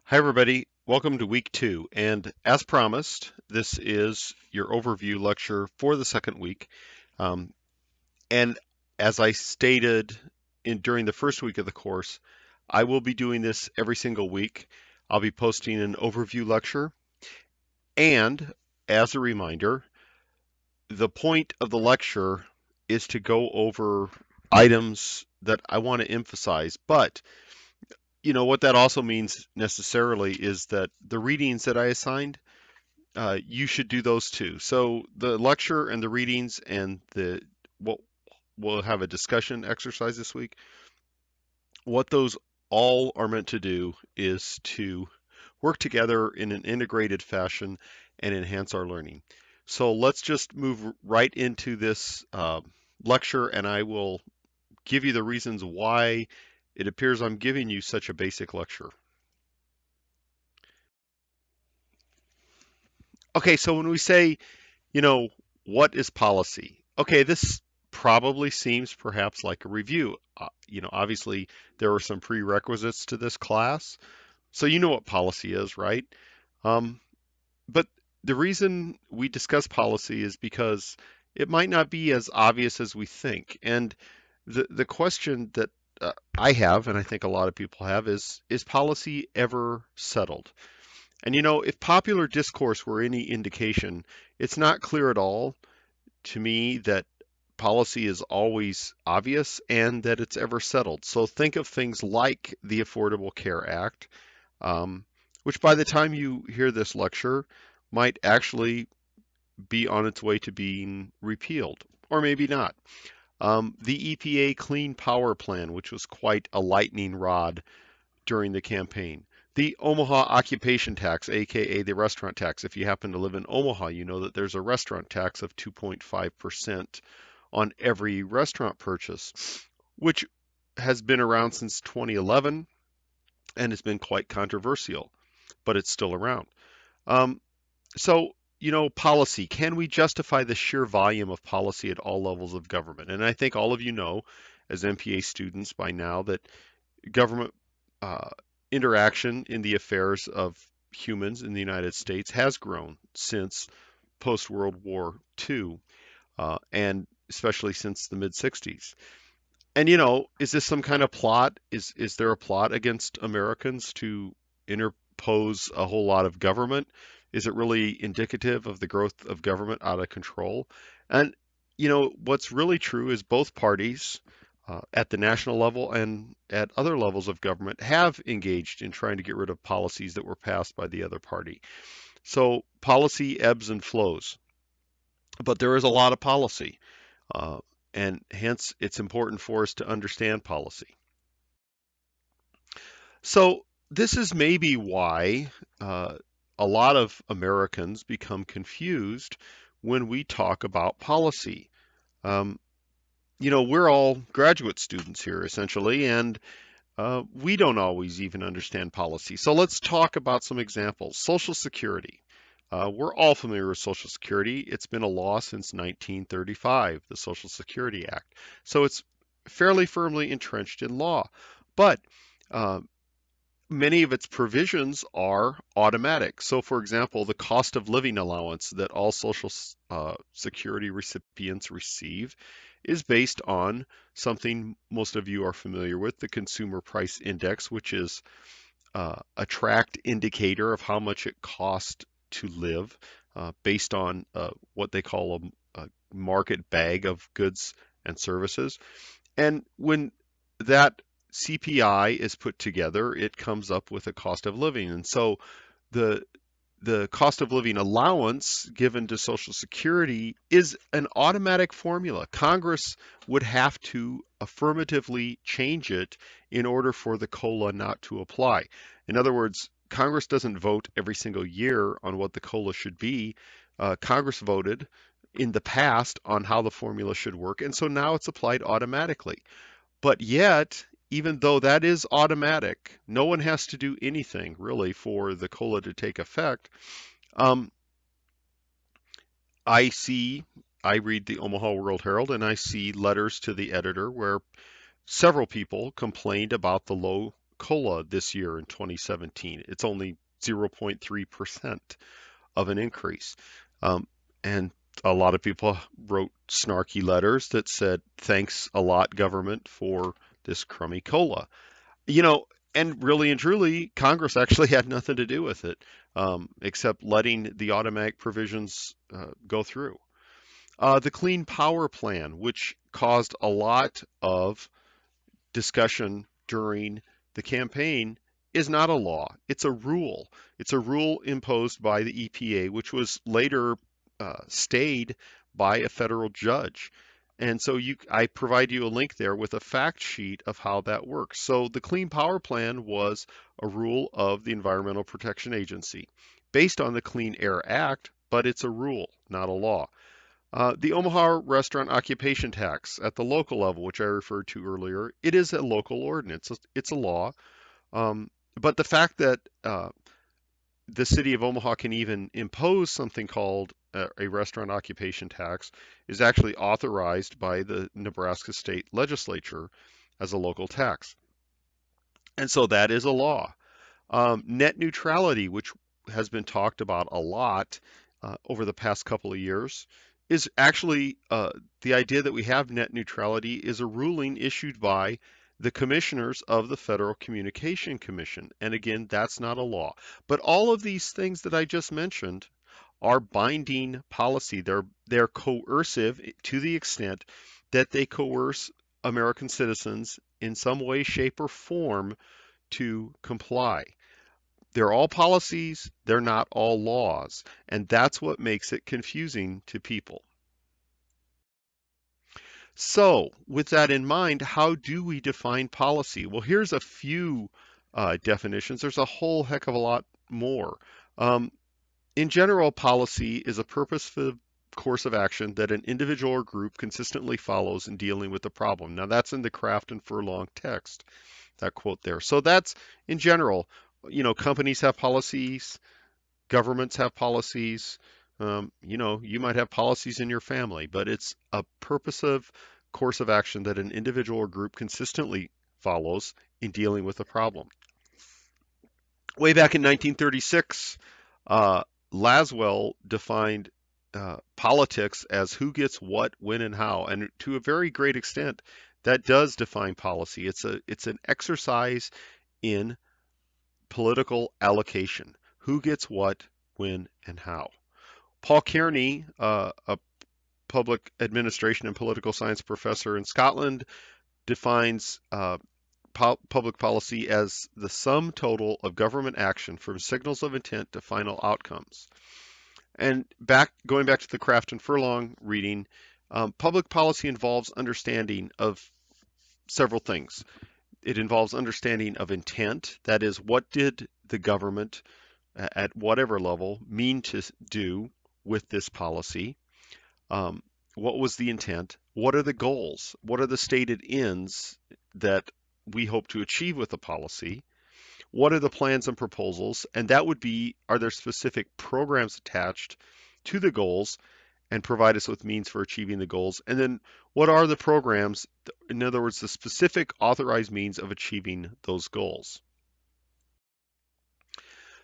Hi, everybody. Welcome to week 2. And as promised, this is your overview lecture for the second week. Um, and as I stated during the first week of the course, I will be doing this every single week. I'll be posting an overview lecture. And as a reminder, the point of the lecture is to go over items that I want to emphasize. But what that also means necessarily is that the readings that I assigned, you should do those too. So the lecture and the readings and what we'll have a discussion exercise this week. What those all are meant to do is to work together in an integrated fashion and enhance our learning. So let's just move right into this lecture, and I will give you the reasons why it appears I'm giving you such a basic lecture. Okay, so when we say, you know, what is policy? Okay, this probably seems perhaps like a review. Obviously there are some prerequisites to this class, so you know what policy is, right? Um, but the reason we discuss policy is because it might not be as obvious as we think. And the question that I have, and I think a lot of people have, is policy ever settled? And if popular discourse were any indication, it's not clear at all to me that policy is always obvious and that it's ever settled. So think of things like the Affordable Care Act, which by the time you hear this lecture might actually be on its way to being repealed, or maybe not. The EPA Clean Power Plan, which was quite a lightning rod during the campaign. The Omaha occupation tax, aka the restaurant tax. If you happen to live in Omaha, you know that there's a restaurant tax of 2.5% on every restaurant purchase, which has been around since 2011 and has been quite controversial, but it's still around. Um, so, policy. Can we justify the sheer volume of policy at all levels of government? And I think all of you know, as MPA students by now, that government uh, interaction in the affairs of humans in the United States has grown since post World War II, and especially since the mid 60s. And is this some kind of plot? Is there a plot against Americans to interpose a whole lot of government? Is it really indicative of the growth of government out of control? And what's really true is both parties, at the national level and at other levels of government, have engaged in trying to get rid of policies that were passed by the other party. So policy ebbs and flows, but there is a lot of policy. Uh, and hence it's important for us to understand policy. So this is maybe why a lot of Americans become confused when we talk about policy. Um, we're all graduate students here essentially, and we don't always even understand policy. So let's talk about some examples. Social Security. We're all familiar with Social Security. It's been a law since 1935, the Social Security Act. So it's fairly firmly entrenched in law. But uh, many of its provisions are automatic. So, for example, the cost of living allowance that all Social Security recipients receive is based on something most of you are familiar with, the Consumer Price Index, which is a tracked indicator of how much it costs to live based on what they call a market bag of goods and services. And when that CPI is put together, it comes up with a cost of living. And so the the cost of living allowance given to Social Security is an automatic formula. Congress would have to affirmatively change it in order for the COLA not to apply. In other words, Congress doesn't vote every single year on what the COLA should be. Congress voted in the past on how the formula should work, and so now it's applied automatically. But yet, even though that is automatic, no one has to do anything really for the COLA to take effect. Um, I see, I read the Omaha World Herald and I see letters to the editor where several people complained about the low COLA this year in 2017. It's only 0.3% of an increase. Um, and a lot of people wrote snarky letters that said, thanks a lot, government, for this crummy COLA. You know, and really and truly, Congress actually had nothing to do with it, except letting the automatic provisions go through. The Clean Power Plan, which caused a lot of discussion during the campaign, is not a law. It's a rule. It's a rule imposed by the EPA, which was later stayed by a federal judge. And so I provide you a link there with a fact sheet of how that works. So the Clean Power Plan was a rule of the Environmental Protection Agency based on the Clean Air Act, but it's a rule, not a law. The Omaha restaurant occupation tax at the local level, which I referred to earlier, it is a local ordinance. It's a law. But the fact that the city of Omaha can even impose something called a restaurant occupation tax is actually authorized by the Nebraska state legislature as a local tax. And so that is a law. Net neutrality, which has been talked about a lot over the past couple of years, is actually the idea that we have net neutrality is a ruling issued by the commissioners of the Federal Communication Commission. And again, that's not a law. But all of these things that I just mentioned are binding policy. They're coercive to the extent that they coerce American citizens in some way, shape, or form to comply. They're all policies, they're not all laws, and that's what makes it confusing to people. So, with that in mind, how do we define policy? Well, here's a few definitions. There's a whole heck of a lot more. Um, in general, policy is a purposeful course of action that an individual or group consistently follows in dealing with a problem. Now, that's in the Craft and Furlong text, that quote there. So that's in general, companies have policies, governments have policies. You might have policies in your family, but it's a purposive course of action that an individual or group consistently follows in dealing with a problem. Way back in 1936, Laswell defined politics as who gets what, when, and how, and to a very great extent, that does define policy. It's an exercise in political allocation. Who gets what, when, and how. Paul Kearney, a public administration and political science professor in Scotland, defines public policy as the sum total of government action from signals of intent to final outcomes. And going back to the Craft and Furlong reading, public policy involves understanding of several things. It involves understanding of intent, that is, what did the government at whatever level mean to do with this policy? What was the intent? What are the goals? What are the stated ends that we hope to achieve with the policy? What are the plans and proposals? And that would be, are there specific programs attached to the goals and provide us with means for achieving the goals? And then what are the programs, in other words, the specific authorized means of achieving those goals?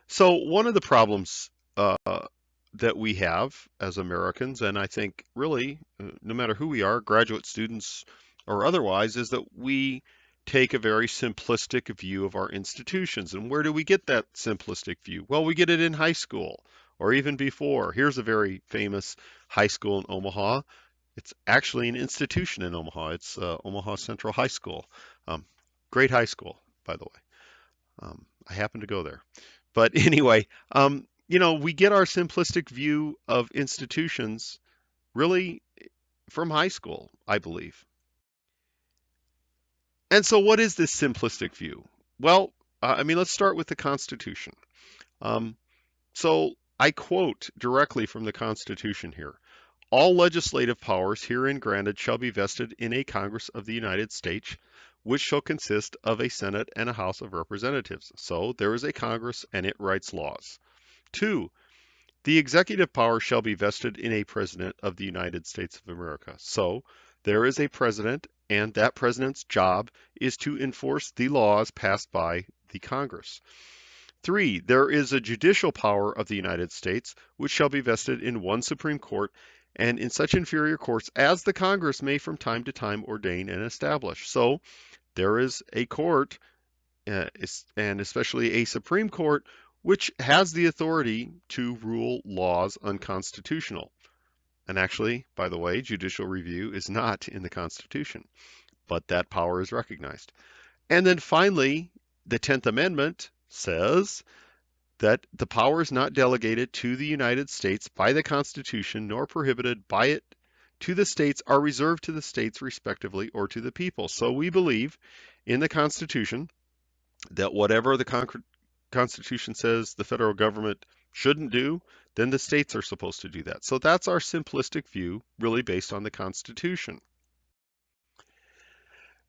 So one of the problems that we have as Americans, and I think really, no matter who we are, graduate students or otherwise, is that we take a very simplistic view of our institutions. And where do we get that simplistic view? Well, we get it in high school or even before. Here's a very famous high school in Omaha. It's actually an institution in Omaha. It's Omaha Central High School. Great high school, by the way. I happen to go there. But anyway, we get our simplistic view of institutions really from high school, I believe. And so what is this simplistic view? Well, let's start with the Constitution. So I quote directly from the Constitution here. All legislative powers herein granted shall be vested in a Congress of the United States, which shall consist of a Senate and a House of Representatives. So there is a Congress and it writes laws. 2, the executive power shall be vested in a President of the United States of America. So there is a president and that president's job is to enforce the laws passed by the Congress. 3, there is a judicial power of the United States, which shall be vested in one Supreme Court and in such inferior courts as the Congress may from time to time ordain and establish. So there is a court, and especially a Supreme Court, which has the authority to rule laws unconstitutional. And actually, by the way, judicial review is not in the Constitution, but that power is recognized. And then finally, the 10th Amendment says that the power is not delegated to the United States by the Constitution, nor prohibited by it to the states, are reserved to the states respectively or to the people. So we believe in the Constitution that whatever the Constitution says the federal government shouldn't do, then the states are supposed to do that. So that's our simplistic view, really based on the Constitution.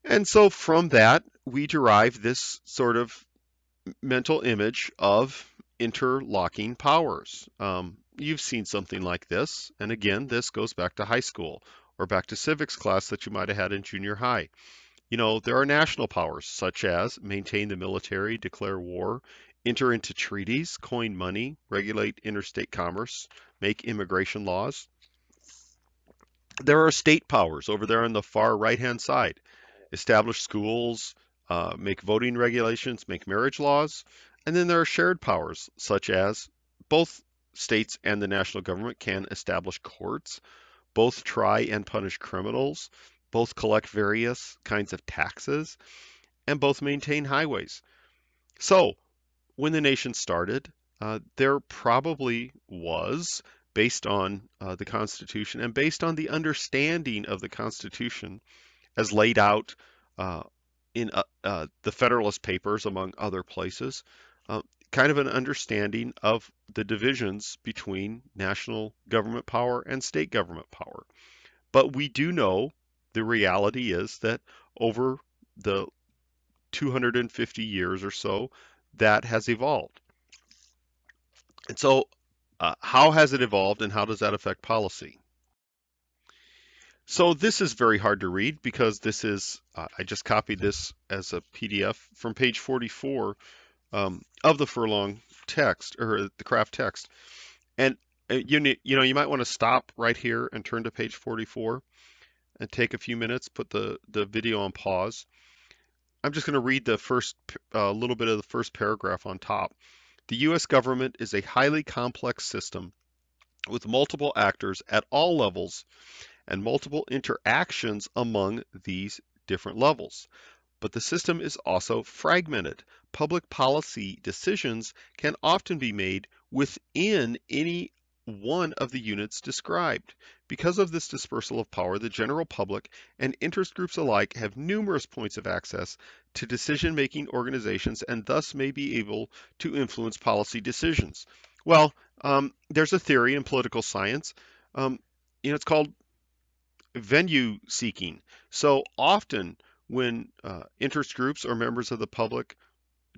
And so from that, we derive this sort of mental image of interlocking powers. You've seen something like this, and again, this goes back to high school or back to civics class that you might have had in junior high. There are national powers such as maintain the military, declare war, enter into treaties, coin money, regulate interstate commerce, make immigration laws. There are state powers over there on the far right-hand side. Establish schools, make voting regulations, make marriage laws. And then there are shared powers, such as both states and the national government can establish courts, both try and punish criminals, both collect various kinds of taxes, and both maintain highways. So, when the nation started, there probably was, based on the Constitution and based on the understanding of the Constitution as laid out uh, in the Federalist Papers, among other places, uh, kind of an understanding of the divisions between national government power and state government power. But we do know the reality is that over the 250 years or so, that has evolved. And so, how has it evolved and how does that affect policy? So this is very hard to read because this is, I just copied this as a PDF from page 44 of the Furlong text or the craft text. And you might want to stop right here and turn to page 44 and take a few minutes, put the video on pause. I'm just going to read the first little bit of the first paragraph on top. The U.S. government is a highly complex system with multiple actors at all levels and multiple interactions among these different levels. But the system is also fragmented. Public policy decisions can often be made within any one of the units described. Because of this dispersal of power, the general public and interest groups alike have numerous points of access to decision-making organizations and thus may be able to influence policy decisions. Well, there's a theory in political science. It's called venue seeking. So often when interest groups or members of the public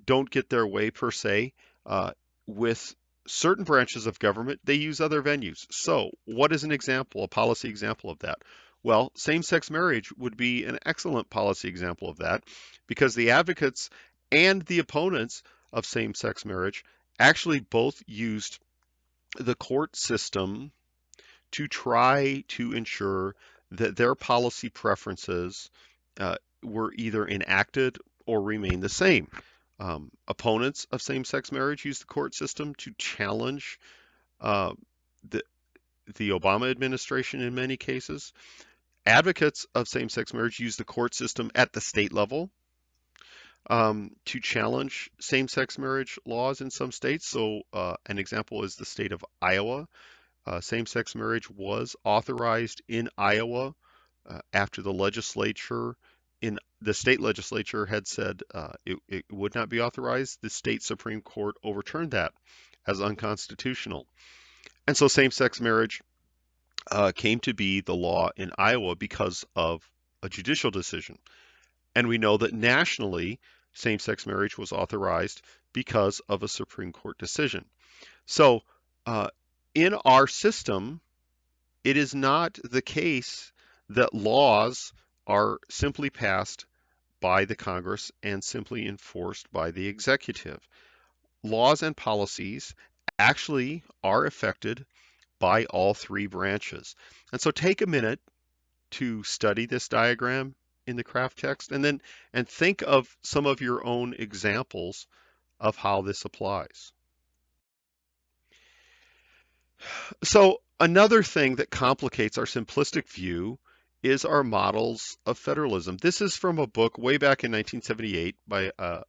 don't get their way per se with certain branches of government, they use other venues. So what is an example, a policy example of that? Well, same-sex marriage would be an excellent policy example of that because the advocates and the opponents of same-sex marriage actually both used the court system to try to ensure that their policy preferences were either enacted or remain the same. Opponents of same-sex marriage use the court system to challenge uh, the, the Obama administration in many cases. Advocates of same-sex marriage use the court system at the state level to challenge same-sex marriage laws in some states. So an example is the state of Iowa. Same-sex marriage was authorized in Iowa after the state legislature had said it would not be authorized. The state Supreme Court overturned that as unconstitutional. And so same-sex marriage came to be the law in Iowa because of a judicial decision. And we know that nationally, same-sex marriage was authorized because of a Supreme Court decision. So in our system, it is not the case that laws are simply passed by the Congress and simply enforced by the executive. Laws and policies actually are affected by all three branches. And so take a minute to study this diagram in the craft text and think of some of your own examples of how this applies. So another thing that complicates our simplistic view is our models of federalism. This is from a book way back in 1978 by a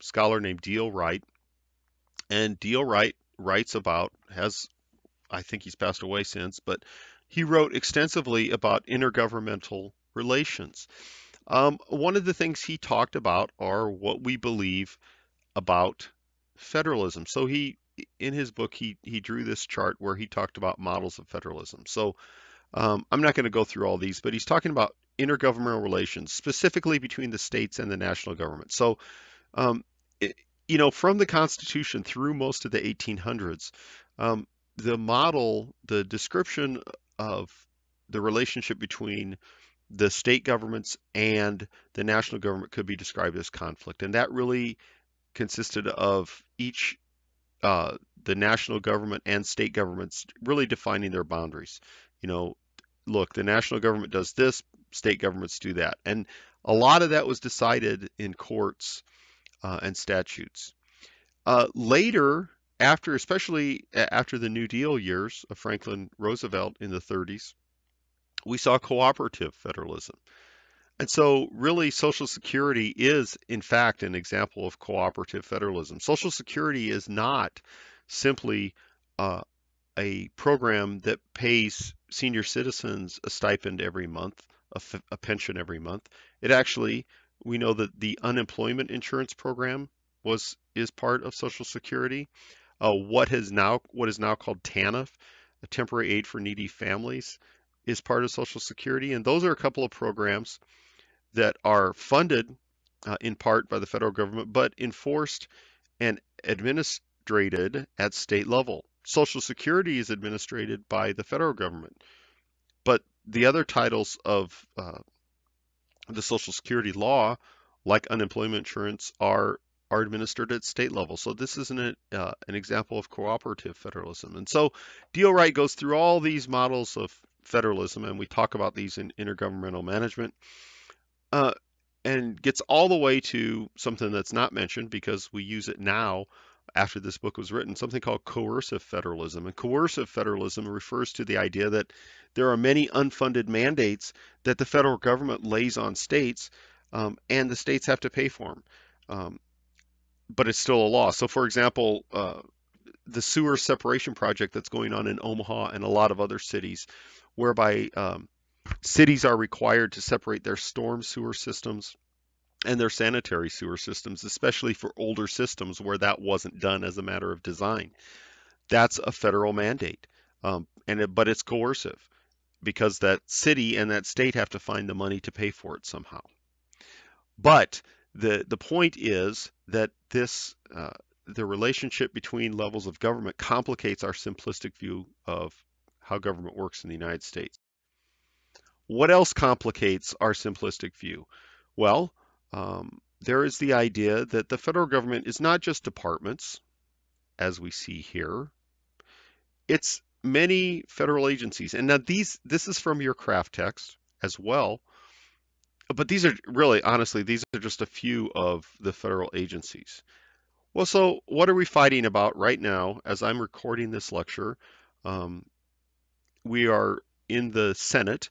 scholar named D.L. Wright. And D.L. Wright writes about, I think he's passed away since, but he wrote extensively about intergovernmental relations. One of the things he talked about are what we believe about federalism. So in his book, he drew this chart where he talked about models of federalism. So I'm not going to go through all these, but he's talking about intergovernmental relations, specifically between the states and the national government. So, um, it, from the Constitution through most of the 1800s, um, the description of the relationship between the state governments and the national government could be described as conflict. And that really consisted of each the national government and state governments really defining their boundaries. You know, look, the national government does this, state governments do that. And a lot of that was decided in courts and statutes. Later, especially after the New Deal years of Franklin Roosevelt in the 30s, we saw cooperative federalism. And so, really, Social Security is, in fact, an example of cooperative federalism. Social Security is not simply uh, a program that pays senior citizens a stipend every month, a pension every month. It actually, we know that the unemployment insurance program is part of Social Security. What is now called TANF, a temporary aid for needy families, is part of Social Security. And those are a couple of programs that are funded in part by the federal government, but enforced and administrated at state level. Social Security is administered by the federal government, but the other titles of the Social Security law, like unemployment insurance, are administered at state level. So this is an example of cooperative federalism. And so D.L. Wright goes through all these models of federalism, and we talk about these in intergovernmental management. Uh, and gets all the way to something that's not mentioned because we use it now after this book was written, something called coercive federalism. And coercive federalism refers to the idea that there are many unfunded mandates that the federal government lays on states, and the states have to pay for them. But it's still a law. So, for example, the sewer separation project that's going on in Omaha and a lot of other cities, whereby cities are required to separate their storm sewer systems and their sanitary sewer systems, especially for older systems where that wasn't done as a matter of design. That's a federal mandate, but it's coercive because that city and that state have to find the money to pay for it somehow. But the point is that the relationship between levels of government complicates our simplistic view of how government works in the United States. What else complicates our simplistic view? Well, there is the idea that the federal government is not just departments, as we see here. It's many federal agencies. And now this is from your craft text as well. But these are really, honestly, these are just a few of the federal agencies. Well, so what are we fighting about right now as I'm recording this lecture? Um, we are in the Senate.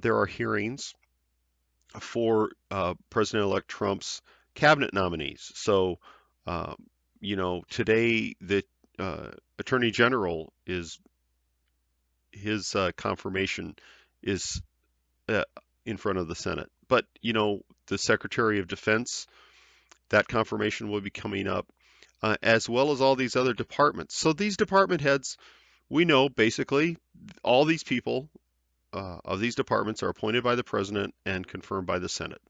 There are hearings for President-elect Trump's cabinet nominees. So, uh, today the Attorney General his confirmation is uh, in front of the Senate. But, the Secretary of Defense, that confirmation will be coming up, as well as all these other departments. So these department heads, we know basically all these people of these departments are appointed by the president and confirmed by the Senate.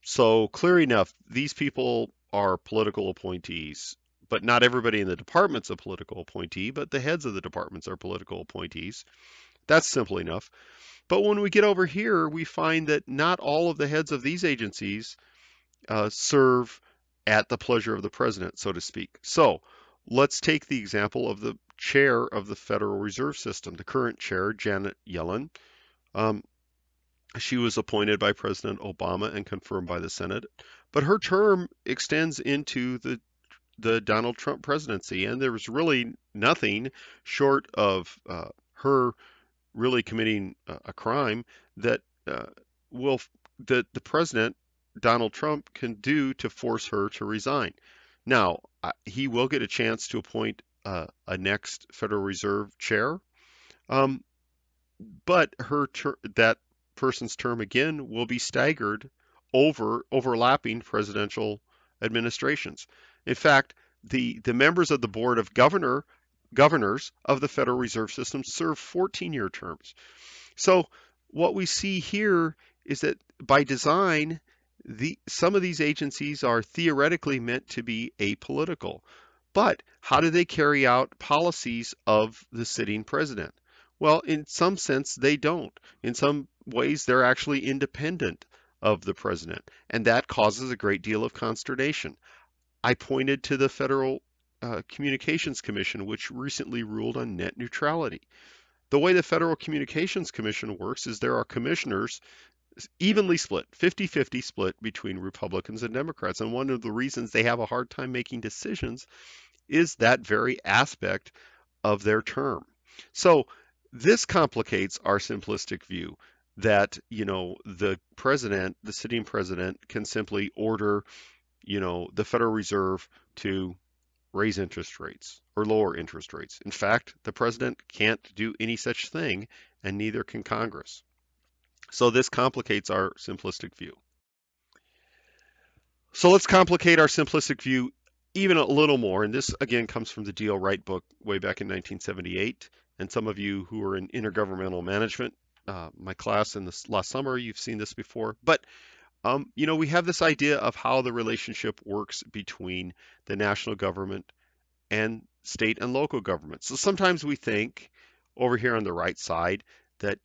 So clear enough, these people are political appointees, but not everybody in the department's a political appointee, but the heads of the departments are political appointees. That's simple enough. But when we get over here, we find that not all of the heads of these agencies serve at the pleasure of the president, so to speak. So let's take the example of the chair of the Federal Reserve System, the current chair, Janet Yellen. Um, she was appointed by President Obama and confirmed by the Senate, but her term extends into the Donald Trump presidency, and there was really nothing short of her really committing a crime that will that the president Donald Trump can do to force her to resign. Now, he will get a chance to appoint a next Federal Reserve chair, um, but that person's term again will be staggered over overlapping presidential administrations. In fact, the members of the board of governors of the Federal Reserve System serve 14-year terms. So what we see here is that by design, some of these agencies are theoretically meant to be apolitical. But how do they carry out policies of the sitting president? Well, in some sense, they don't. In some ways, they're actually independent of the president, and that causes a great deal of consternation. I pointed to the Federal Communications Commission, which recently ruled on net neutrality. The way the Federal Communications Commission works is there are commissioners evenly split, 50-50 split between Republicans and Democrats. And one of the reasons they have a hard time making decisions is that very aspect of their term. So this complicates our simplistic view that, the president, the sitting president, can simply order, the Federal Reserve to raise interest rates or lower interest rates. In fact, the president can't do any such thing, and neither can Congress. So this complicates our simplistic view. So let's complicate our simplistic view even a little more. And this, again, comes from the D.L. Wright book way back in 1978. And some of you who are in intergovernmental management, my class in this last summer, you've seen this before. But, we have this idea of how the relationship works between the national government and state and local governments. So sometimes we think over here on the right side that,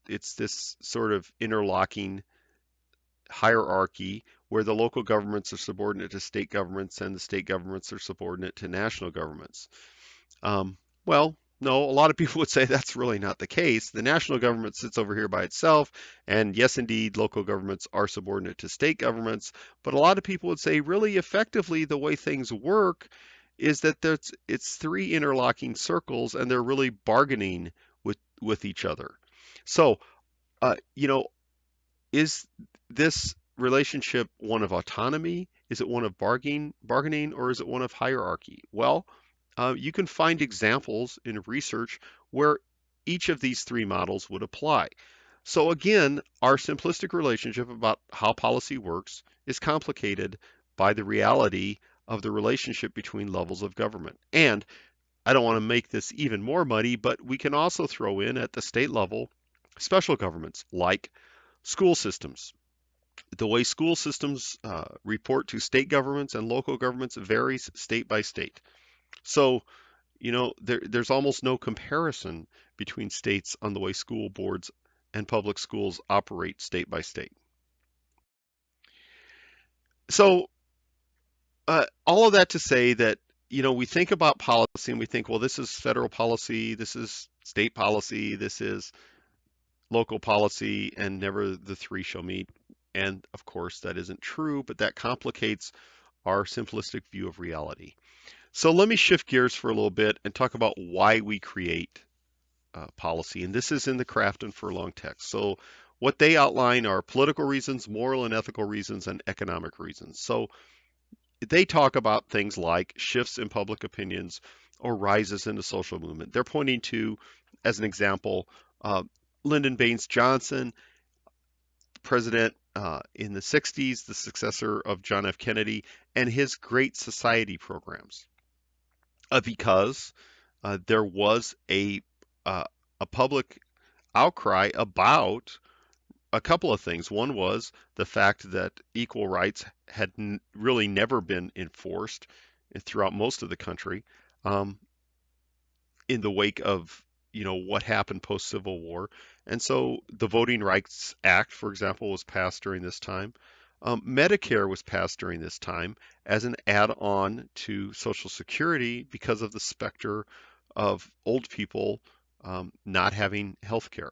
it's this sort of interlocking hierarchy where the local governments are subordinate to state governments and the state governments are subordinate to national governments. Um, well, no, a lot of people would say that's really not the case. The national government sits over here by itself, and yes, indeed, local governments are subordinate to state governments. But a lot of people would say, really effectively, the way things work is that it's three interlocking circles, and they're really bargaining with each other. So, uh, you know, is this relationship one of autonomy? Is it one of bargaining, or is it one of hierarchy? Well, you can find examples in research where each of these three models would apply. So again, our simplistic relationship about how policy works is complicated by the reality of the relationship between levels of government. And I don't want to make this even more muddy, but we can also throw in at the state level special governments like school systems. The way school systems report to state governments and local governments varies state by state. So, there's almost no comparison between states on the way school boards and public schools operate state by state. So, all of that to say that, we think about policy and we think, well, this is federal policy, this is state policy, this is local policy, and never the three shall meet. And of course, that isn't true, but that complicates our simplistic view of reality. So let me shift gears for a little bit and talk about why we create policy. And this is in the Craft and Furlong text. So what they outline are political reasons, moral and ethical reasons, and economic reasons. So they talk about things like shifts in public opinions or rises in the social movement. They're pointing to, as an example, Lyndon Baines Johnson, president in the 60s, the successor of John F. Kennedy, and his Great Society programs. Because there was a public outcry about a couple of things. One was the fact that equal rights had really never been enforced throughout most of the country in the wake of what happened post Civil War. And so the Voting Rights Act, for example, was passed during this time. Medicare was passed during this time as an add-on to Social Security because of the specter of old people not having health care.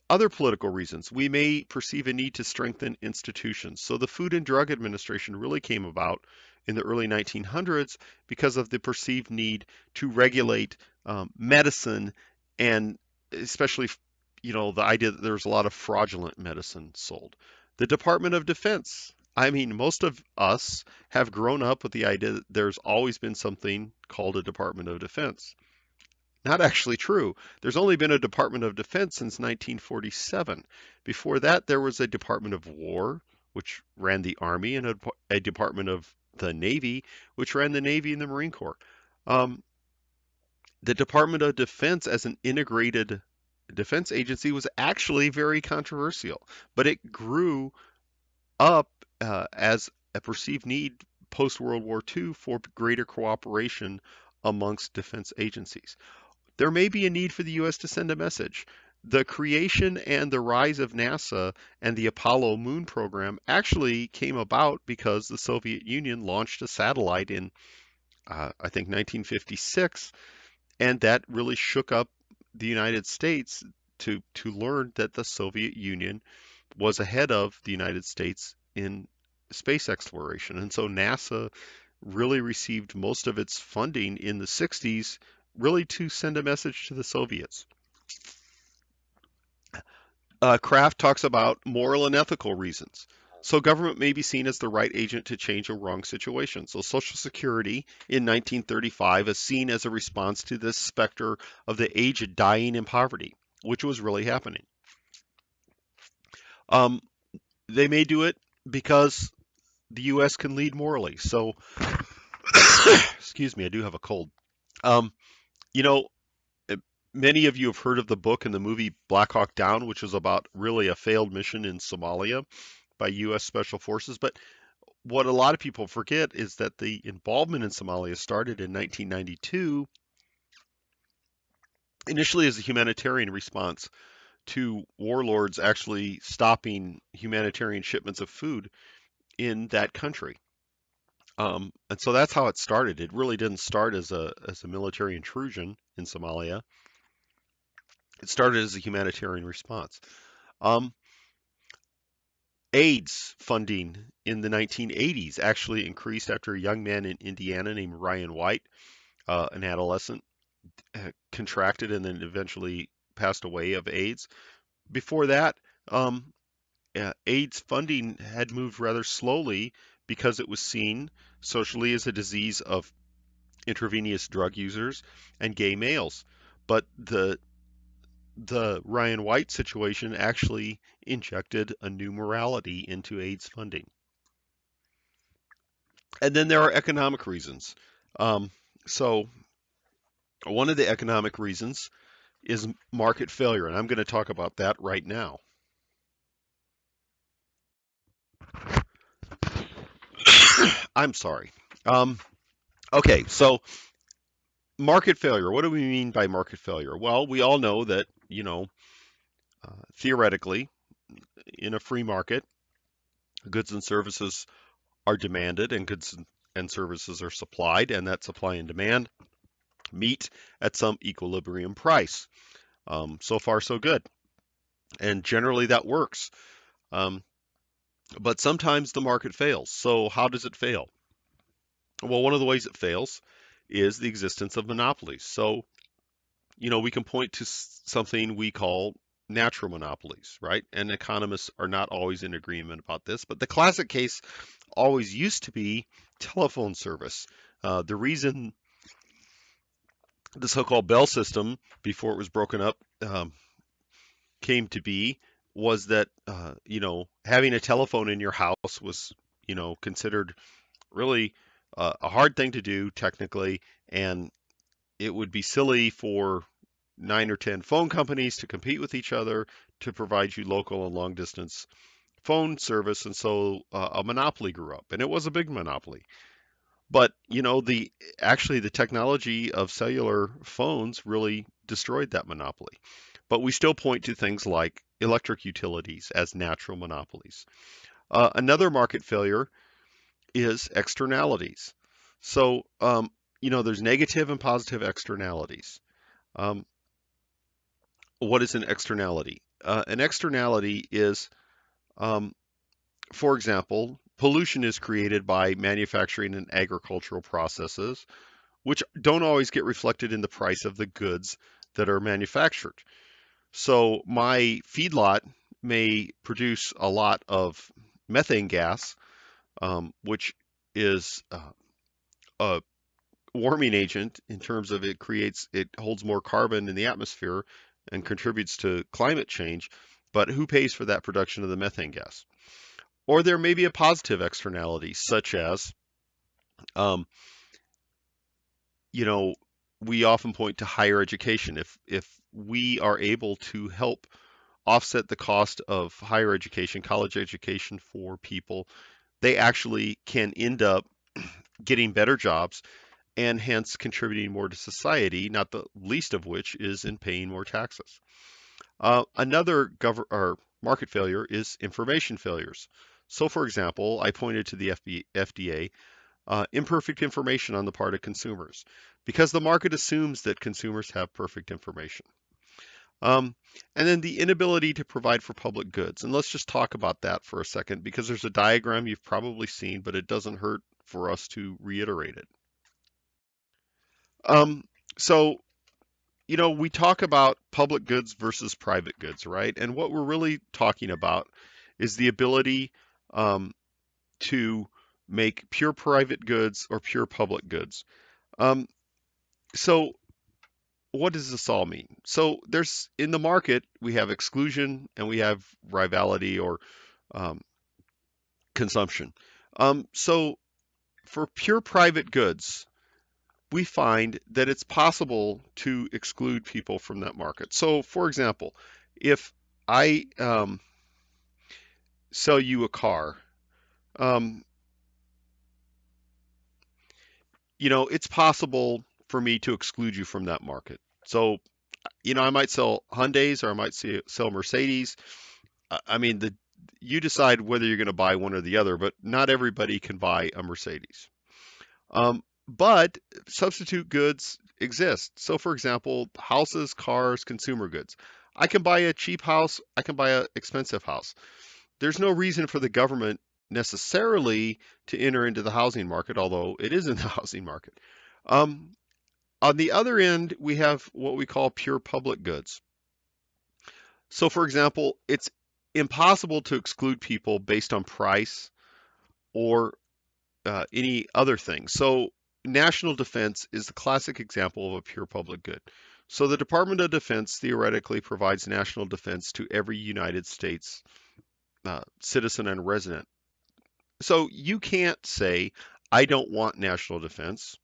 Other political reasons. We may perceive a need to strengthen institutions. So the Food and Drug Administration really came about in the early 1900s because of the perceived need to regulate medicine, and especially, the idea that there's a lot of fraudulent medicine sold. The Department of Defense. I mean, most of us have grown up with the idea that there's always been something called a Department of Defense. Not actually true. There's only been a Department of Defense since 1947. Before that, there was a Department of War, which ran the Army, and a Department of the Navy, which ran the Navy and the Marine Corps. Um, the Department of Defense as an integrated defense agency was actually very controversial, but it grew up as a perceived need post World War II for greater cooperation amongst defense agencies. There may be a need for the U.S. to send a message. The creation and the rise of NASA and the Apollo moon program actually came about because the Soviet Union launched a satellite in, I think, 1956, and that really shook up the United States to learn that the Soviet Union was ahead of the United States in space exploration. And so NASA really received most of its funding in the 60s, really to send a message to the Soviets. Kraft talks about moral and ethical reasons. So government may be seen as the right agent to change a wrong situation. So Social Security in 1935 is seen as a response to this specter of the aged dying in poverty, which was really happening. Um, they may do it because the U.S. can lead morally. So, excuse me, I do have a cold. Um, you know, uh, Many of you have heard of the book and the movie Black Hawk Down, which was about really a failed mission in Somalia by U.S. Special Forces. But what a lot of people forget is that the involvement in Somalia started in 1992, initially as a humanitarian response to warlords actually stopping humanitarian shipments of food in that country. And so that's how it started. It really didn't start as a military intrusion in Somalia. It started as a humanitarian response. Um, AIDS funding in the 1980s actually increased after a young man in Indiana named Ryan White, an adolescent, contracted and then eventually passed away of AIDS. Before that, um, AIDS funding had moved rather slowly because it was seen socially as a disease of intravenous drug users and gay males. But the Ryan White situation actually injected a new morality into AIDS funding. And then there are economic reasons. Um, so one of the economic reasons is market failure, and I'm going to talk about that right now. I'm sorry. Um, okay, so market failure. What do we mean by market failure? Well, we all know that, theoretically, in a free market, goods and services are demanded and goods and services are supplied, and that supply and demand meet at some equilibrium price. So far, so good. And generally that works. Um, but sometimes the market fails. So how does it fail? Well, one of the ways it fails is the existence of monopolies. So, we can point to something we call natural monopolies, right? And economists are not always in agreement about this, but the classic case always used to be telephone service. The reason the so-called Bell system, before it was broken up, came to be was that having a telephone in your house was considered really a hard thing to do technically, and it would be silly for 9 or 10 phone companies to compete with each other to provide you local and long distance phone service, and so a monopoly grew up, and it was a big monopoly. But the technology of cellular phones really destroyed that monopoly. But we still point to things like electric utilities as natural monopolies. Another market failure is externalities. So, there's negative and positive externalities. Um, what is an externality? An externality is, um, for example, pollution is created by manufacturing and agricultural processes, which don't always get reflected in the price of the goods that are manufactured. So my feedlot may produce a lot of methane gas, which is a warming agent in terms of it holds more carbon in the atmosphere and contributes to climate change. But who pays for that production of the methane gas? Or there may be a positive externality, such as, um, you know, we often point to higher education. If we are able to help offset the cost of higher education, college education for people, they actually can end up getting better jobs and hence contributing more to society, not the least of which is in paying more taxes. Another or market failure is information failures. So, for example, I pointed to the FDA, imperfect information on the part of consumers, because the market assumes that consumers have perfect information. Um, and then the inability to provide for public goods. And let's just talk about that for a second, because there's a diagram you've probably seen, but it doesn't hurt for us to reiterate it. Um, so, we talk about public goods versus private goods, right? And what we're really talking about is the ability um, to make pure private goods or pure public goods. Um, so what does this all mean? So there's in the market, we have exclusion and we have rivalry or um, consumption. So for pure private goods, we find that it's possible to exclude people from that market. So, for example, if I sell you a car, um, it's possible for me to exclude you from that market. So, I might sell Hyundais or I might sell Mercedes. I mean, you decide whether you're going to buy one or the other, but not everybody can buy a Mercedes. But substitute goods exist. So, for example, houses, cars, consumer goods. I can buy a cheap house, I can buy an expensive house. There's no reason for the government necessarily to enter into the housing market, although it is in the housing market. Um, on the other end, we have what we call pure public goods. So, for example, it's impossible to exclude people based on price or any other thing. So national defense is the classic example of a pure public good. So the Department of Defense theoretically provides national defense to every United States citizen and resident. So you can't say, I don't want national defense,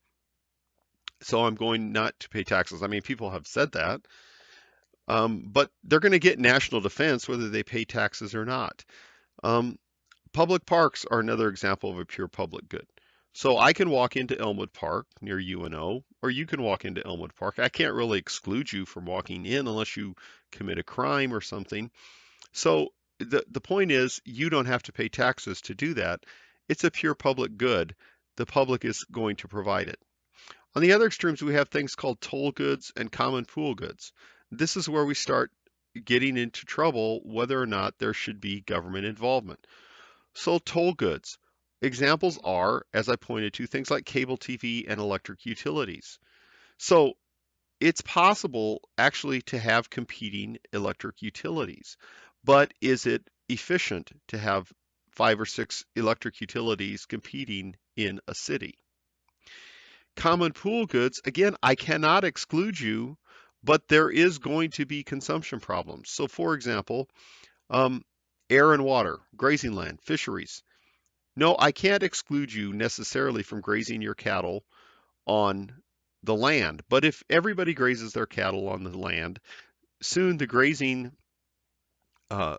so I'm going not to pay taxes. I mean, people have said that, but they're going to get national defense whether they pay taxes or not. Um, Public parks are another example of a pure public good. So I can walk into Elmwood Park near UNO, or you can walk into Elmwood Park. I can't really exclude you from walking in unless you commit a crime or something. So the point is, you don't have to pay taxes to do that. It's a pure public good. The public is going to provide it. On the other extremes, we have things called toll goods and common pool goods. This is where we start getting into trouble whether or not there should be government involvement. So toll goods. Examples are, as I pointed to, things like cable TV and electric utilities. So it's possible actually to have competing electric utilities, but is it efficient to have 5 or 6 electric utilities competing in a city? Common pool goods, again, I cannot exclude you, but there is going to be consumption problems. So for example, um, air and water, grazing land, fisheries. No, I can't exclude you necessarily from grazing your cattle on the land. But if everybody grazes their cattle on the land, soon uh,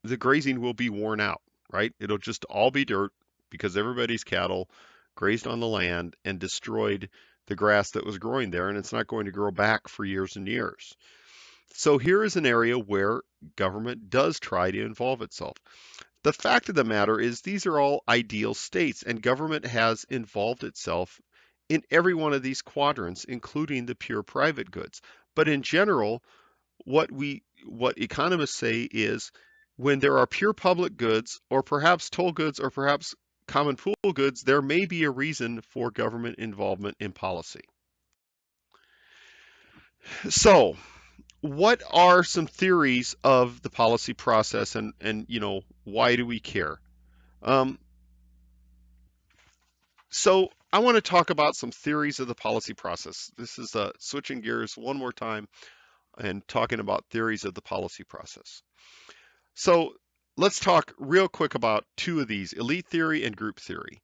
the grazing will be worn out, right? It'll just all be dirt because everybody's cattle grazed on the land and destroyed the grass that was growing there, and it's not going to grow back for years and years. So here is an area where government does try to involve itself. The fact of the matter is these are all ideal states, and government has involved itself in every one of these quadrants, including the pure private goods. But in general, what economists say is when there are pure public goods, or perhaps toll goods, or perhaps common pool goods, there may be a reason for government involvement in policy. So, what are some theories of the policy process, and why do we care? Um, so I want to talk about some theories of the policy process. This is switching gears one more time and talking about theories of the policy process. So let's talk real quick about two of these, elite theory and group theory.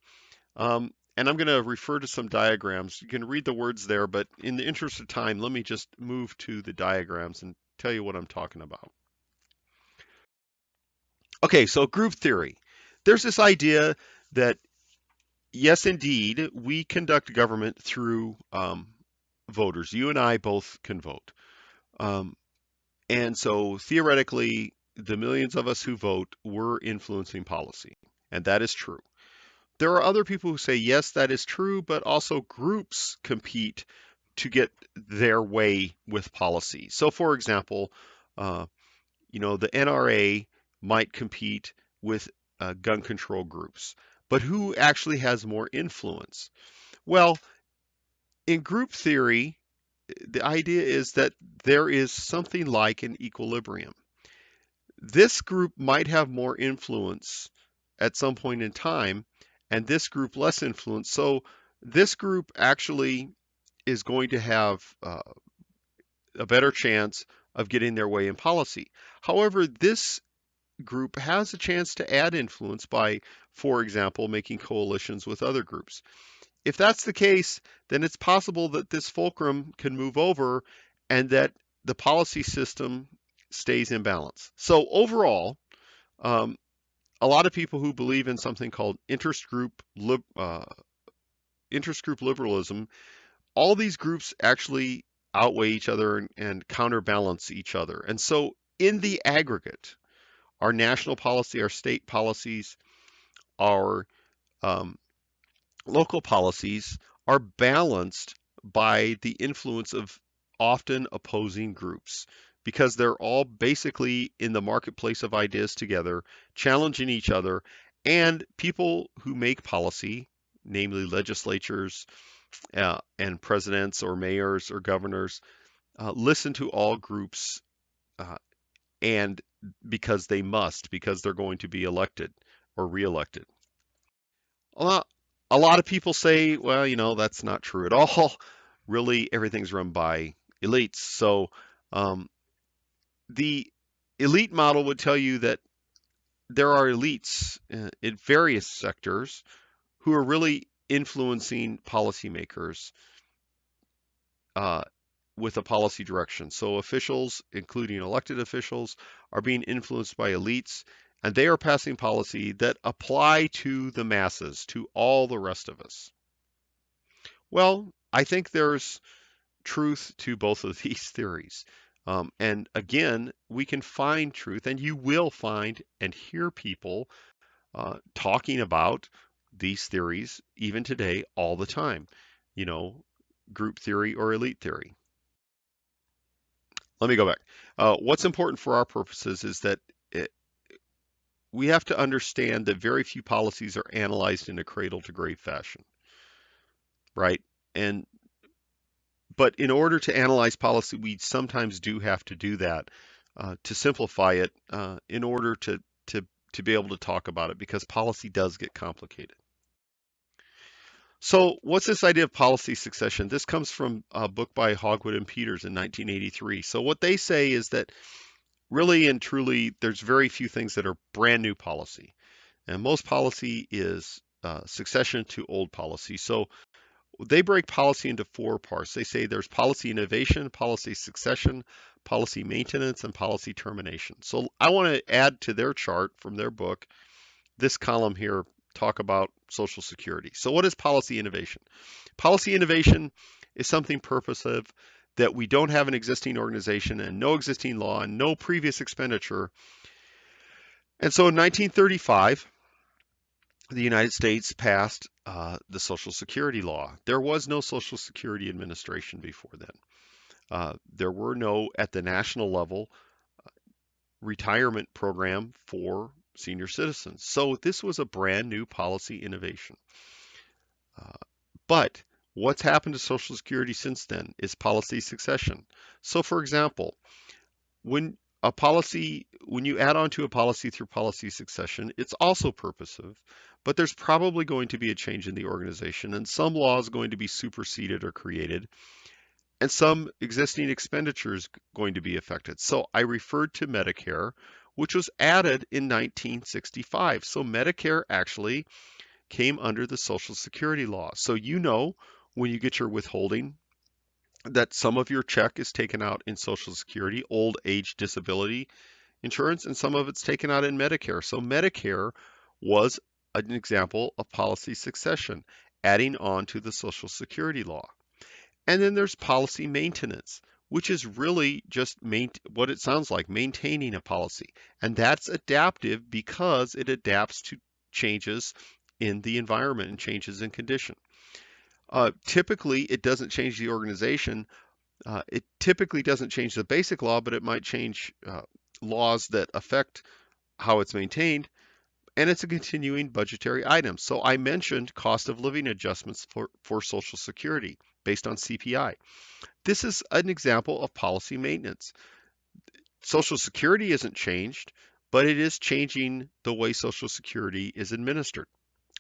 And I'm going to refer to some diagrams. You can read the words there, but in the interest of time, let me just move to the diagrams and tell you what I'm talking about. Okay, so group theory. There's this idea that, yes, indeed, we conduct government through voters. You and I both can vote. Um, and so theoretically, the millions of us who vote, we're influencing policy. And that is true. There are other people who say, yes, that is true, but also groups compete to get their way with policy. So, for example, uh, the NRA might compete with gun control groups, but who actually has more influence? Well, in group theory, the idea is that there is something like an equilibrium. This group might have more influence at some point in time, and this group less influence. So this group actually is going to have a better chance of getting their way in policy. However, this group has a chance to add influence by, for example, making coalitions with other groups. If that's the case, then it's possible that this fulcrum can move over and that the policy system stays in balance. So overall, um, a lot of people who believe in something called interest group liberalism, all these groups actually outweigh each other and counterbalance each other. And so in the aggregate, our national policy, our state policies, our um, local policies are balanced by the influence of often opposing groups because they're all basically in the marketplace of ideas together, challenging each other, and people who make policy, namely legislatures and presidents or mayors or governors, listen to all groups uh, and because they must, because they're going to be elected or reelected. A lot of people say, well, that's not true at all. Really, everything's run by elites. So the elite model would tell you that there are elites in various sectors who are really influencing policymakers uh, with a policy direction. So officials, including elected officials, are being influenced by elites, and they are passing policy that apply to the masses, to all the rest of us. Well, I think there's truth to both of these theories. And again, we can find truth, and you will find and hear people talking about these theories even today all the time. You know, group theory or elite theory. Let me go back. What's important for our purposes is that we have to understand that very few policies are analyzed in a cradle to grave fashion, right? And but in order to analyze policy, we sometimes do have to do that to simplify it in order to be able to talk about it because policy does get complicated. So, what's this idea of policy succession? This comes from a book by Hogwood and Peters in 1983. So, what they say is that really and truly, there's very few things that are brand new policy, and most policy is succession to old policy. So, they break policy into four parts. They say there's policy innovation, policy succession, policy maintenance, and policy termination. So I want to add to their chart from their book this column here talk about Social Security. So what is policy innovation? Policy innovation is something purposive that we don't have an existing organization and no existing law and no previous expenditure. And so in 1935, the United States passed the Social Security law. There was no Social Security Administration before then. There were no, at the national level, retirement program for senior citizens. So this was a brand new policy innovation. Uh, but what's happened to Social Security since then is policy succession. So for example, when when you add on to a policy through policy succession, it's also purposive, but there's probably going to be a change in the organization and some law is going to be superseded or created and some existing expenditures going to be affected. So I referred to Medicare, which was added in 1965. So Medicare actually came under the Social Security law. So you know when you get your withholding that some of your check is taken out in Social Security, old age disability insurance, and some of it's taken out in Medicare. So Medicare was an example of policy succession, adding on to the Social Security law. And then there's policy maintenance, which is really just what it sounds like, maintaining a policy. And that's adaptive because it adapts to changes in the environment and changes in condition. Typically, it doesn't change the organization. It typically doesn't change the basic law, but it might change laws that affect how it's maintained. And it's a continuing budgetary item. So I mentioned cost of living adjustments for Social Security based on CPI. This is an example of policy maintenance. Social Security isn't changed, but it is changing the way Social Security is administered.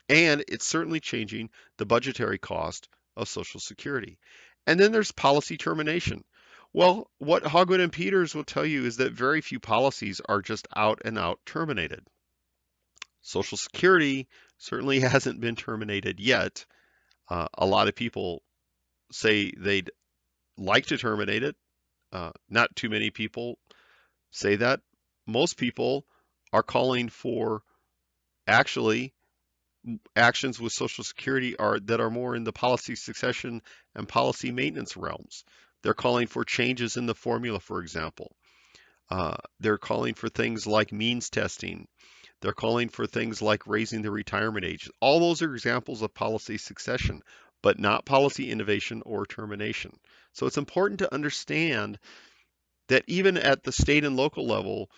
And it's certainly changing the budgetary cost of Social Security. And then there's policy termination. Well, what Hogwood and Peters will tell you is that very few policies are just out and out terminated. Social Security certainly hasn't been terminated yet. A lot of people say they'd like to terminate it. Not too many people say that. Most people are calling for actually actions with Social Security that are more in the policy succession and policy maintenance realms. They're calling for changes in the formula, for example. They're calling for things like means testing. They're calling for things like raising the retirement age. All those are examples of policy succession, but not policy innovation or termination. So it's important to understand that even at the state and local level,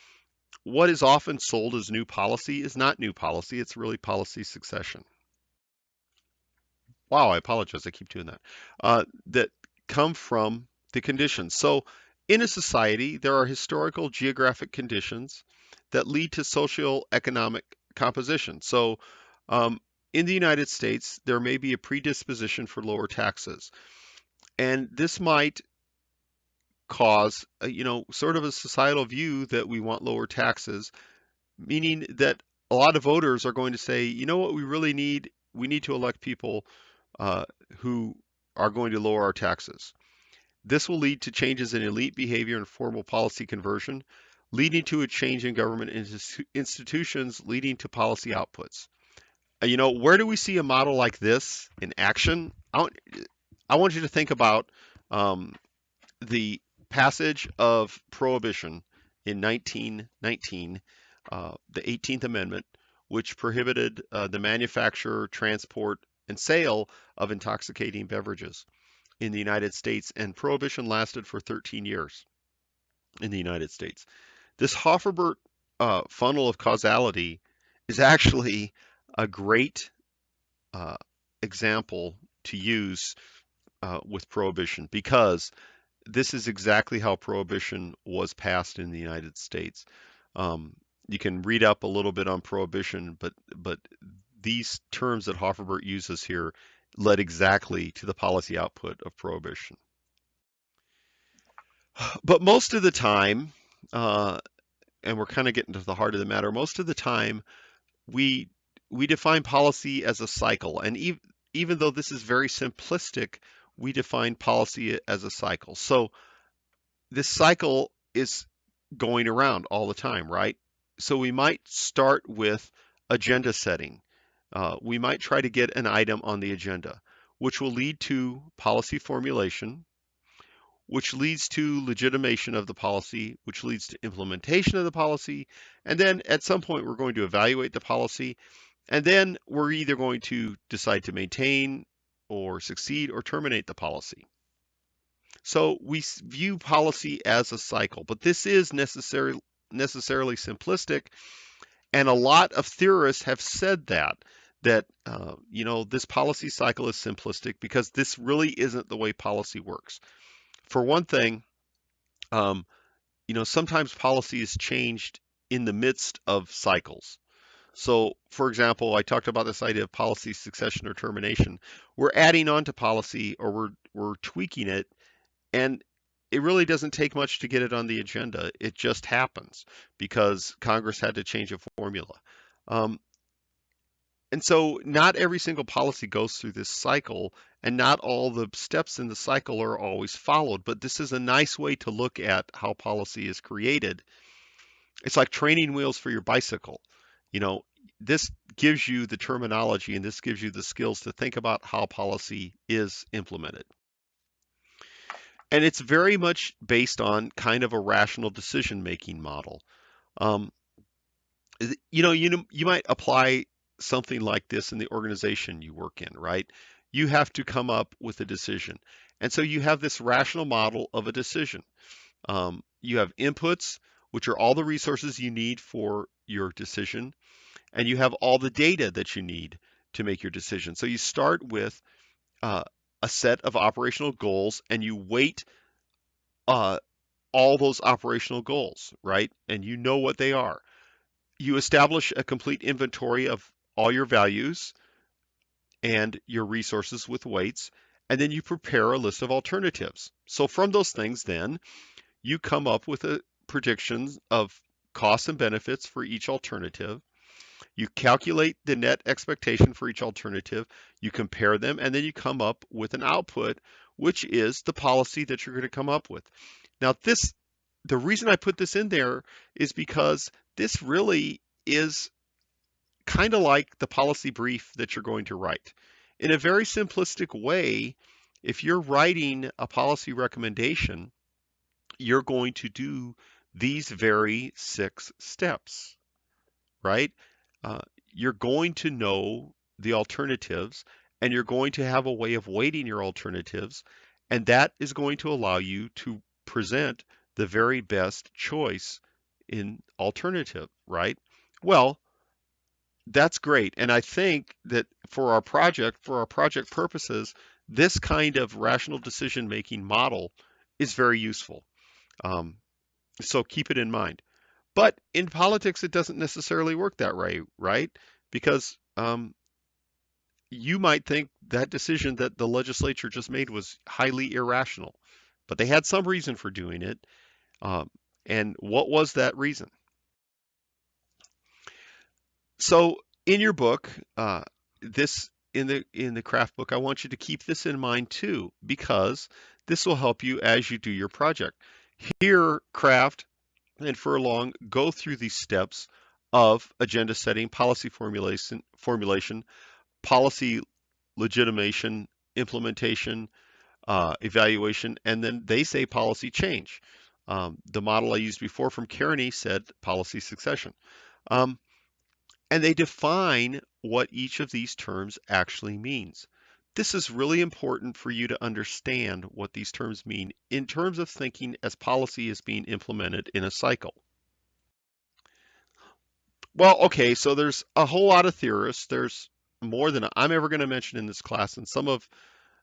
what is often sold as new policy is not new policy, it's really policy succession. Wow, I apologize, I keep doing that. That come from the conditions. So in a society, there are historical geographic conditions that lead to social economic composition. So in the United States, there may be a predisposition for lower taxes. And this might cause, sort of a societal view that we want lower taxes, meaning that a lot of voters are going to say, you know what we really need? We need to elect people who are going to lower our taxes. This will lead to changes in elite behavior and formal policy conversion, leading to a change in government institutions, leading to policy outputs. Where do we see a model like this in action? I want you to think about the passage of Prohibition in 1919, the 18th Amendment, which prohibited the manufacture, transport, and sale of intoxicating beverages in the United States, and Prohibition lasted for 13 years in the United States. This Hofferbert funnel of causality is actually a great uh, example to use with Prohibition because this is exactly how Prohibition was passed in the United States. Um, you can read up a little bit on Prohibition, but these terms that Hofferbert uses here led exactly to the policy output of Prohibition. But most of the time, uh, and we're kind of getting to the heart of the matter, most of the time we we define policy as a cycle, and even though this is very simplistic, we define policy as a cycle. So this cycle is going around all the time, right? So we might start with agenda setting. We might try to get an item on the agenda, which will lead to policy formulation, which leads to legitimation of the policy, which leads to implementation of the policy. And then at some point, we're going to evaluate the policy. And then we're either going to decide to maintain or succeed or terminate the policy. So we view policy as a cycle, but this is necessarily simplistic. And a lot of theorists have said that this policy cycle is simplistic because this really isn't the way policy works. For one thing, um, sometimes policy is changed in the midst of cycles. So, for example, I talked about this idea of policy succession or termination. We're adding on to policy or we're tweaking it, and it really doesn't take much to get it on the agenda. It just happens because Congress had to change a formula. Um, and so not every single policy goes through this cycle, and not all the steps in the cycle are always followed. But this is a nice way to look at how policy is created. It's like training wheels for your bicycle. You know, this gives you the terminology and this gives you the skills to think about how policy is implemented. And it's very much based on kind of a rational decision making model. Um, you might apply something like this in the organization you work in, right? You have to come up with a decision. And so you have this rational model of a decision. You have inputs, which are all the resources you need for your decision, and you have all the data that you need to make your decision. So you start with uh, a set of operational goals, and you weight uh, all those operational goals, right? And you know what they are. You establish a complete inventory of all your values and your resources with weights, and then you prepare a list of alternatives. So from those things, then you come up with a predictions of costs and benefits for each alternative. You calculate the net expectation for each alternative, you compare them, and then you come up with an output, which is the policy that you're going to come up with. Now, the reason I put this in there is because this really is kind of like the policy brief that you're going to write. In a very simplistic way, if you're writing a policy recommendation, you're going to do these very 6 steps, right? Uh, you're going to know the alternatives and you're going to have a way of weighting your alternatives, and that is going to allow you to present the very best choice in alternative, right? Well, that's great. And I think that for our project purposes, this kind of rational decision making model is very useful. Um, so keep it in mind. But in politics, it doesn't necessarily work that way, right? Because you might think that decision that the legislature just made was highly irrational, but they had some reason for doing it. Um, and what was that reason? So in your book, this in the craft book, I want you to keep this in mind too, because this will help you as you do your project. Here, craft and Furlong go through these steps of agenda setting, policy formulation, policy legitimation, implementation, evaluation, and then they say policy change. The model I used before from Kearney said policy succession. Um, and they define what each of these terms actually means. This is really important for you to understand what these terms mean in terms of thinking as policy is being implemented in a cycle. Well, okay, so there's a whole lot of theorists. There's more than I'm ever going to mention in this class, and some of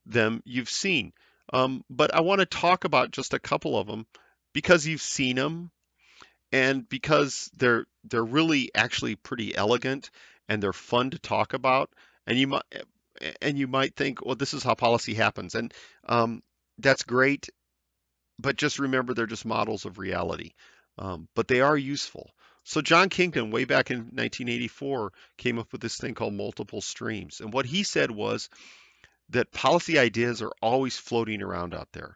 them you've seen. But I want to talk about just a couple of them because you've seen them and because they're really actually pretty elegant and they're fun to talk about. And you might think, well, this is how policy happens, and that's great. But just remember, they're just models of reality. But they are useful. So John Kingdon, way back in 1984, came up with this thing called multiple streams. And what he said was that policy ideas are always floating around out there.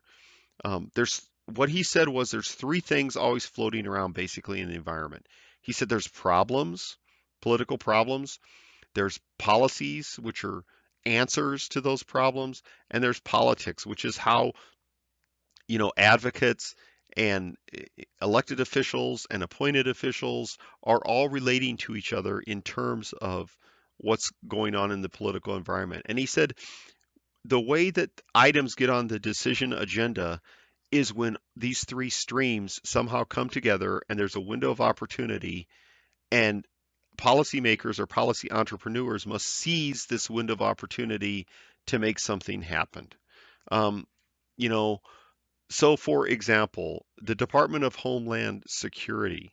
There's what he said was there's 3 things always floating around basically in the environment. He said there's problems, political problems, there's policies, which are answers to those problems, and there's politics, which is how, advocates and elected officials and appointed officials are all relating to each other in terms of what's going on in the political environment. And he said the way that items get on the decision agenda is when these three streams somehow come together and there's a window of opportunity, and policymakers or policy entrepreneurs must seize this window of opportunity to make something happen. Um, you know, so for example, the Department of Homeland Security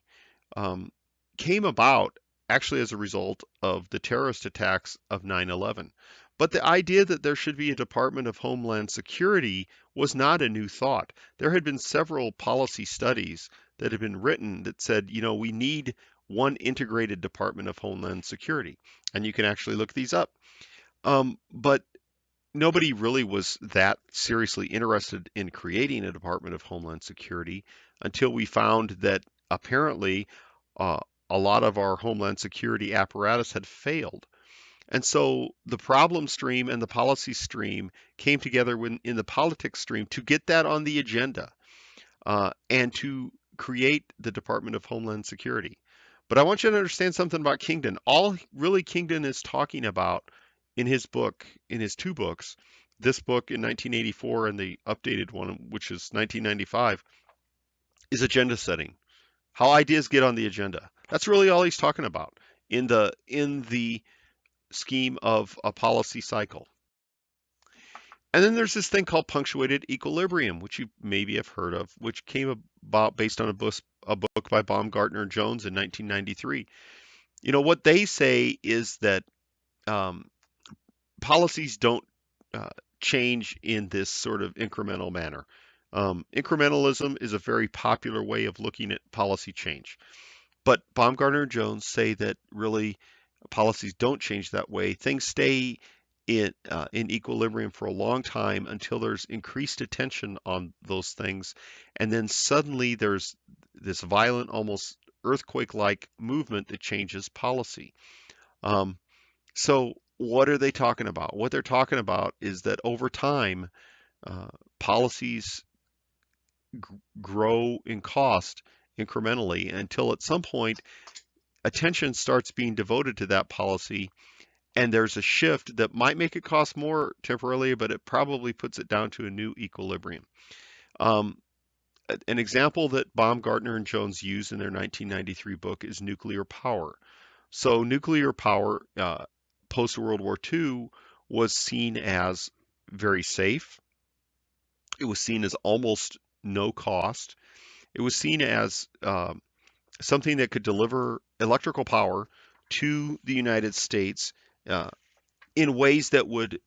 um, came about actually as a result of the terrorist attacks of 9/11. But the idea that there should be a Department of Homeland Security was not a new thought. There had been several policy studies that had been written that said, we need one integrated Department of Homeland Security. And you can actually look these up. But nobody really was that seriously interested in creating a Department of Homeland Security until we found that apparently uh, a lot of our Homeland Security apparatus had failed. And so the problem stream and the policy stream came together in the politics stream to get that on the agenda and to create the Department of Homeland Security. But I want you to understand something about Kingdon. All really Kingdon is talking about in his book, in his two books, this book in 1984 and the updated one, which is 1995, is agenda setting. How ideas get on the agenda. That's really all he's talking about in the scheme of a policy cycle. And then there's this thing called punctuated equilibrium, which you maybe have heard of, which came about based on a book by Baumgartner and Jones in 1993. What they say is that um, policies don't uh, change in this sort of incremental manner. Incrementalism is a very popular way of looking at policy change. But Baumgartner and Jones say that really policies don't change that way. Things stay in equilibrium for a long time until there's increased attention on those things, and then suddenly there's this violent, almost earthquake-like movement that changes policy. Um, so what are they talking about? What they're talking about is that over time, uh, policies grow in cost incrementally until at some point attention starts being devoted to that policy, and there's a shift that might make it cost more temporarily, but it probably puts it down to a new equilibrium. Um, an example that Baumgartner and Jones use in their 1993 book is nuclear power. So nuclear power post World War II was seen as very safe. It was seen as almost no cost. It was seen as something that could deliver electrical power to the United States uh, in ways that would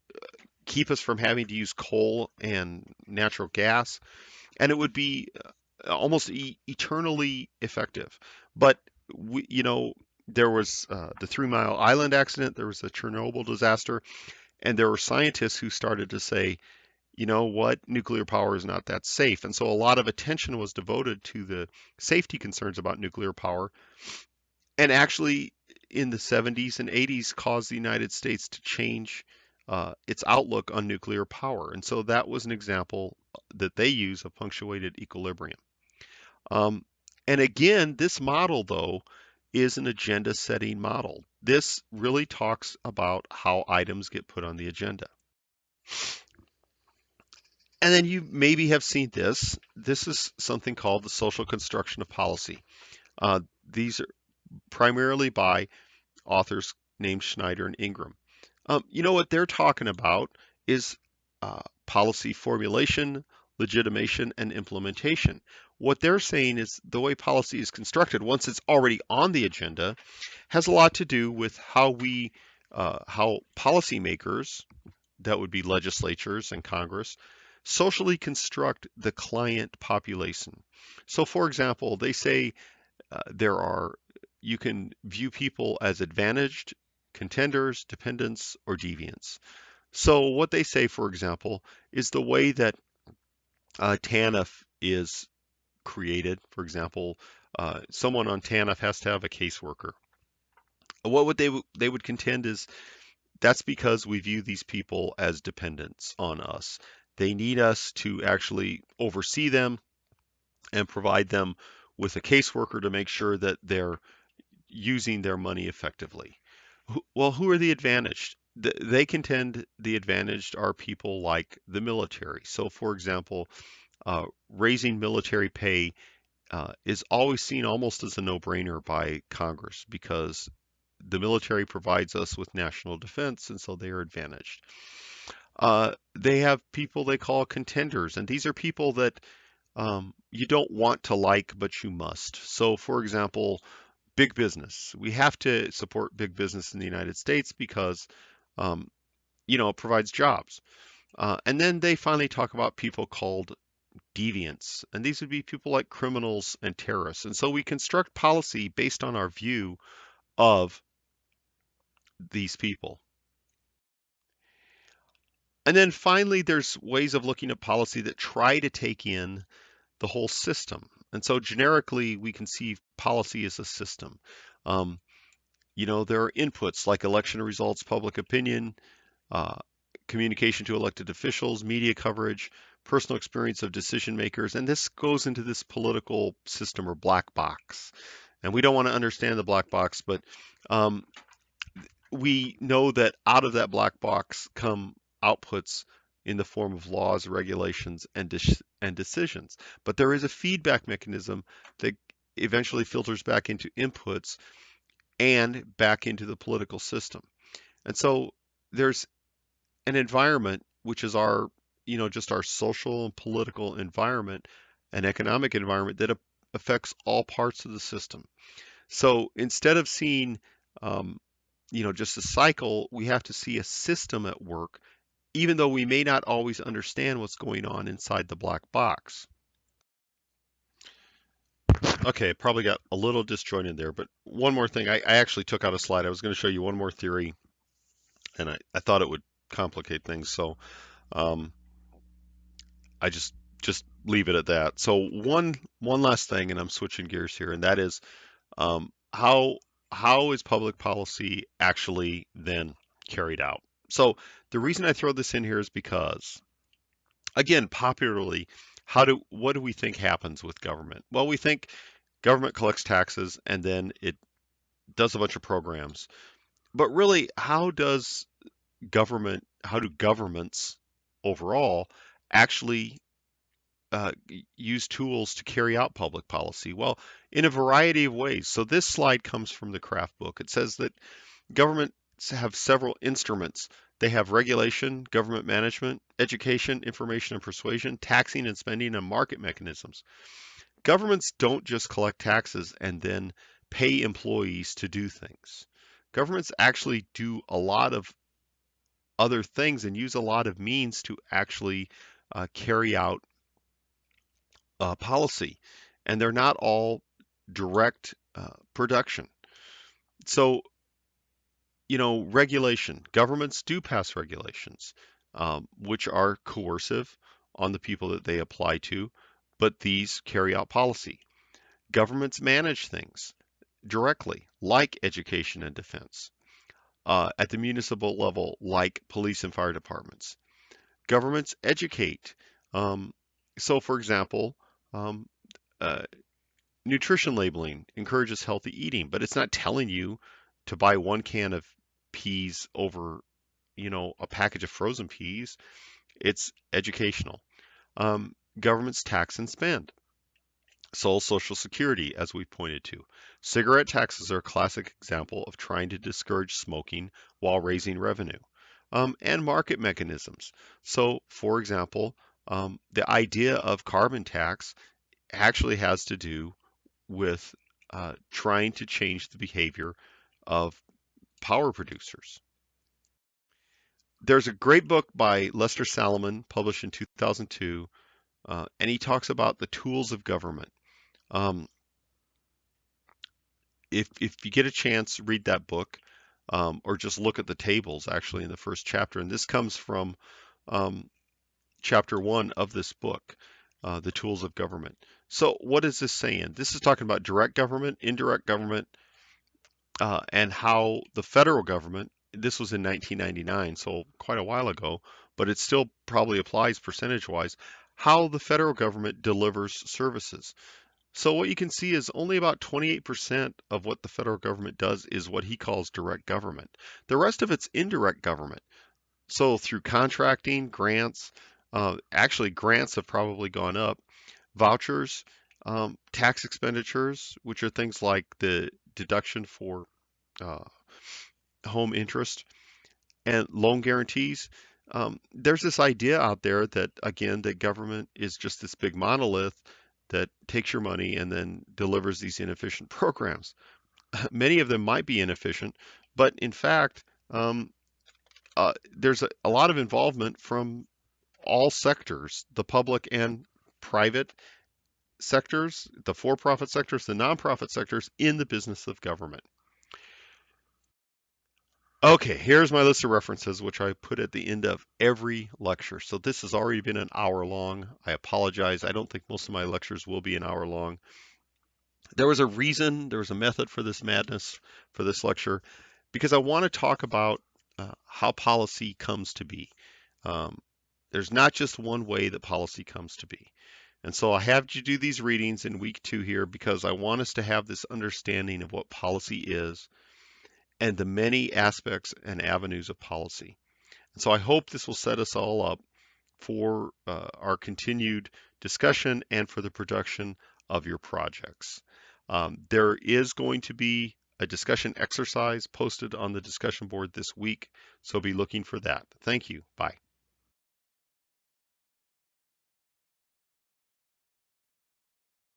keep us from having to use coal and natural gas, and it would be almost eternally effective. But there was the 3 Mile Island accident, there was the Chernobyl disaster, and there were scientists who started to say, you know what, nuclear power is not that safe. And so a lot of attention was devoted to the safety concerns about nuclear power, and actually in the 70s and 80s caused the United States to change its outlook on nuclear power. And so that was an example that they use of punctuated equilibrium. Um, and again, this model, though, is an agenda setting model. This really talks about how items get put on the agenda. And then you maybe have seen this. This is something called the social construction of policy. These are primarily by authors named Schneider and Ingram. What they're talking about is policy formulation, legitimation, and implementation. What they're saying is the way policy is constructed, once it's already on the agenda, has a lot to do with how policymakers, that would be legislatures and Congress, socially construct the client population. So, for example, they say you can view people as advantaged, contenders, dependents, or deviants. So what they say, for example, is the way that TANF is created. For example, someone on TANF has to have a caseworker. What would they would contend is that's because we view these people as dependents on us. They need us to actually oversee them and provide them with a caseworker to make sure that they're using their money effectively. Well, who are the advantaged? They contend the advantaged are people like the military. So, for example, raising military pay is always seen almost as a no-brainer by Congress because the military provides us with national defense, and so they are advantaged. They have people they call contenders, and these are people that you don't want to like, but you must. So, for example, big business. We have to support big business in the United States because, um, it provides jobs. And then they finally talk about people called deviants, and these would be people like criminals and terrorists. And so we construct policy based on our view of these people. And then finally, there's ways of looking at policy that try to take in the whole system. And so generically, we conceive policy as a system. Um, there are inputs like election results, public opinion, uh, communication to elected officials, media coverage, personal experience of decision makers, and this goes into this political system or black box. And we don't want to understand the black box, but um, we know that out of that black box come outputs in the form of laws, regulations, and decisions. But there is a feedback mechanism that eventually filters back into inputs and back into the political system. And so there's an environment which is our, just our social and political environment and economic environment that affects all parts of the system. So instead of seeing, um, just a cycle, we have to see a system at work, even though we may not always understand what's going on inside the black box. Okay, probably got a little disjointed there, but one more thing. I actually took out a slide. I was going to show you one more theory, and I thought it would complicate things. So um, I just leave it at that. So one last thing, and I'm switching gears here, and that is how is public policy actually then carried out? So the reason I throw this in here is because, again, popularly, what do we think happens with government? Well, we think government collects taxes and then it does a bunch of programs. But really, how do governments overall actually use tools to carry out public policy? Well, in a variety of ways. So this slide comes from the Craft book. It says that governments have several instruments. They have regulation, government management, education, information and persuasion, taxing and spending, and market mechanisms. Governments don't just collect taxes and then pay employees to do things. Governments actually do a lot of other things and use a lot of means to actually carry out policy, and they're not all direct production. So, regulation. Governments do pass regulations, which are coercive on the people that they apply to, but these carry out policy. Governments manage things directly, like education and defense, at the municipal level, like police and fire departments. Governments educate. Um, so, for example, um, uh, nutrition labeling encourages healthy eating, but it's not telling you to buy one can of peas over, a package of frozen peas. It's educational. Governments tax and spend. So Social Security, as we pointed to. Cigarette taxes are a classic example of trying to discourage smoking while raising revenue. And market mechanisms. So, for example, the idea of carbon tax actually has to do with trying to change the behavior of power producers. There's a great book by Lester Salomon, published in 2002, and he talks about the tools of government. Um, if you get a chance, read that book, or just look at the tables actually in the first chapter. And this comes from um, chapter 1 of this book, The Tools of Government. So what is this saying? This is talking about direct government, indirect government, and how the federal government, this was in 1999, so quite a while ago, but it still probably applies percentage-wise, how the federal government delivers services. So what you can see is only about 28% of what the federal government does is what he calls direct government. The rest of it's indirect government. So through contracting, grants, actually grants have probably gone up, vouchers, tax expenditures, which are things like the deduction for uh, home interest and loan guarantees. There's this idea out there that, again, that government is just this big monolith that takes your money and then delivers these inefficient programs. Many of them might be inefficient, but in fact, there's a lot of involvement from all sectors, the public and private sectors, the for-profit sectors, the nonprofit sectors in the business of government. Okay, here's my list of references, which I put at the end of every lecture. So this has already been an hour long. I apologize. I don't think most of my lectures will be an hour long. There was a reason, there was a method for this madness, for this lecture, because I want to talk about how policy comes to be. Um, there's not just one way that policy comes to be. And so I have you do these readings in week 2 here because I want us to have this understanding of what policy is and the many aspects and avenues of policy. And so I hope this will set us all up for our continued discussion and for the production of your projects. There is going to be a discussion exercise posted on the discussion board this week, so be looking for that. Thank you. Bye.